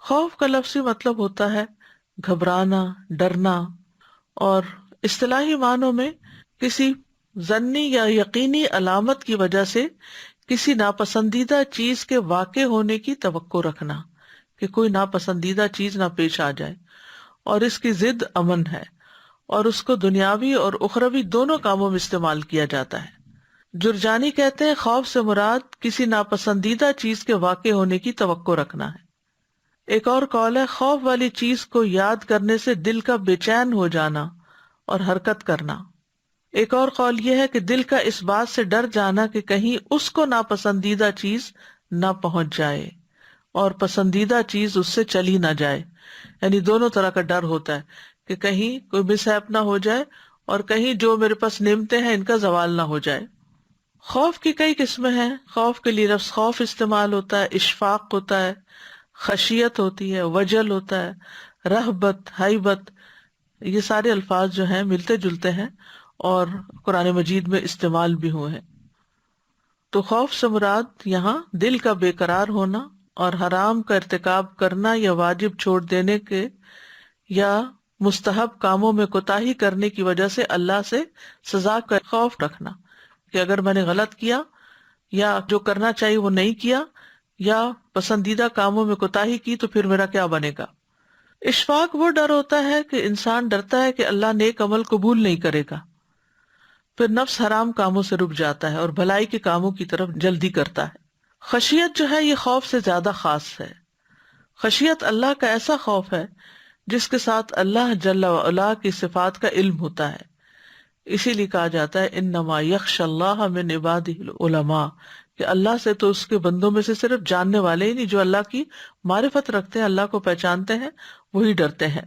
خوف کا لفظی مطلب ہوتا ہے گھبرانا، ڈرنا، اور اصطلاحی معنوں میں کسی ظنی یا یقینی علامت کی وجہ سے کسی ناپسندیدہ چیز کے واقع ہونے کی توقع رکھنا، کہ کوئی ناپسندیدہ چیز نہ پیش آ جائے، اور اس کی ضد امن ہے، اور اس کو دنیاوی اور اخروی دونوں کاموں میں استعمال کیا جاتا ہے۔ جرجانی کہتے ہیں خوف سے مراد کسی ناپسندیدہ چیز کے واقع ہونے کی توقع رکھنا ہے۔ ایک اور قول ہے خوف والی چیز کو یاد کرنے سے دل کا بے چین ہو جانا اور حرکت کرنا۔ ایک اور قول یہ ہے کہ دل کا اس بات سے ڈر جانا کہ کہیں اس کو ناپسندیدہ چیز نہ پہنچ جائے اور پسندیدہ چیز اس سے چلی نہ جائے، یعنی دونوں طرح کا ڈر ہوتا ہے کہ کہیں کوئی مس ہیپ نہ ہو جائے اور کہیں جو میرے پاس نعمتیں ہیں ان کا زوال نہ ہو جائے۔ خوف کی کئی قسمیں ہیں۔ خوف کے لیے لفظ خوف استعمال ہوتا ہے، اشفاق ہوتا ہے، خشیت ہوتی ہے، وجل ہوتا ہے، رہبت، ہیبت، یہ سارے الفاظ جو ہیں ملتے جلتے ہیں اور قرآن مجید میں استعمال بھی ہوئے ہیں۔ تو خوف سے مراد یہاں دل کا بے قرار ہونا اور حرام کا ارتکاب کرنا یا واجب چھوڑ دینے کے یا مستحب کاموں میں کوتاہی کرنے کی وجہ سے اللہ سے سزا کا خوف رکھنا، کہ اگر میں نے غلط کیا یا جو کرنا چاہیے وہ نہیں کیا یا پسندیدہ کاموں میں کوتاہی کی تو پھر میرا کیا بنے گا۔ اشفاق وہ ڈر ہوتا ہے کہ انسان ڈرتا ہے کہ اللہ نیک عمل قبول نہیں کرے گا، پھر نفس حرام کاموں سے رک جاتا ہے اور بھلائی کے کاموں کی طرف جلدی کرتا ہے۔ خشیت جو ہے یہ خوف سے زیادہ خاص ہے۔ خشیت اللہ کا ایسا خوف ہے جس کے ساتھ اللہ جل وعلا کی صفات کا علم ہوتا ہے۔ اسی لیے کہا جاتا ہے انما یخشی اللہ من عبادہ العلماء، کہ اللہ سے تو اس کے بندوں میں سے صرف جاننے والے ہی نہیں، جو اللہ کی معرفت رکھتے ہیں، اللہ کو پہچانتے ہیں، وہی ڈرتے ہیں۔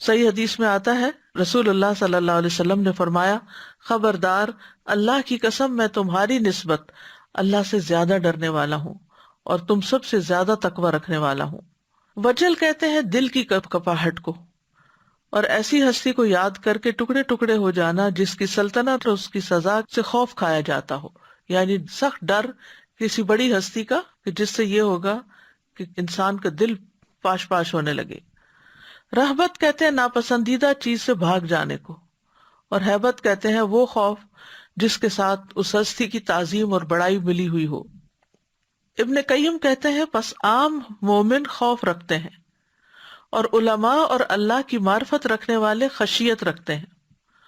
صحیح حدیث میں آتا ہے رسول اللہ صلی اللہ علیہ وسلم نے فرمایا خبردار، اللہ کی قسم میں تمہاری نسبت اللہ سے زیادہ ڈرنے والا ہوں اور تم سب سے زیادہ تقوی رکھنے والا ہوں۔ وجل کہتے ہیں دل کی کپاہٹ کو، اور ایسی ہستی کو یاد کر کے ٹکڑے ٹکڑے ہو جانا جس کی سلطنت اور اس کی سزا سے خوف کھایا جاتا ہو، یعنی سخت ڈر کسی بڑی ہستی کا کہ جس سے یہ ہوگا کہ انسان کا دل پاش پاش ہونے لگے۔ رہبت کہتے ہیں ناپسندیدہ چیز سے بھاگ جانے کو، اور ہیبت کہتے ہیں وہ خوف جس کے ساتھ اس ہستی کی تعظیم اور بڑائی ملی ہوئی ہو۔ ابن قیم کہتے ہیں پس عام مومن خوف رکھتے ہیں، اور علماء اور اللہ کی معرفت رکھنے والے خشیت رکھتے ہیں،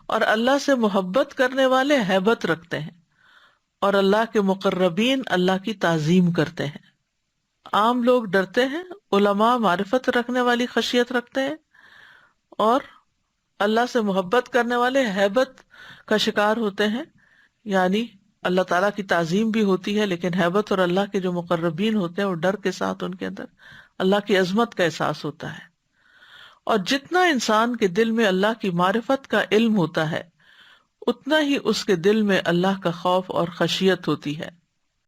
اور اللہ سے محبت کرنے والے ہیبت رکھتے ہیں، اور اللہ کے مقربین اللہ کی تعظیم کرتے ہیں۔ عام لوگ ڈرتے ہیں، علماء معرفت رکھنے والی خشیت رکھتے ہیں، اور اللہ سے محبت کرنے والے ہیبت کا شکار ہوتے ہیں، یعنی اللہ تعالیٰ کی تعظیم بھی ہوتی ہے لیکن ہیبت، اور اللہ کے جو مقربین ہوتے ہیں وہ ڈر کے ساتھ ان کے اندر اللہ کی عظمت کا احساس ہوتا ہے۔ اور جتنا انسان کے دل میں اللہ کی معرفت کا علم ہوتا ہے اتنا ہی اس کے دل میں اللہ کا خوف اور خشیت ہوتی ہے۔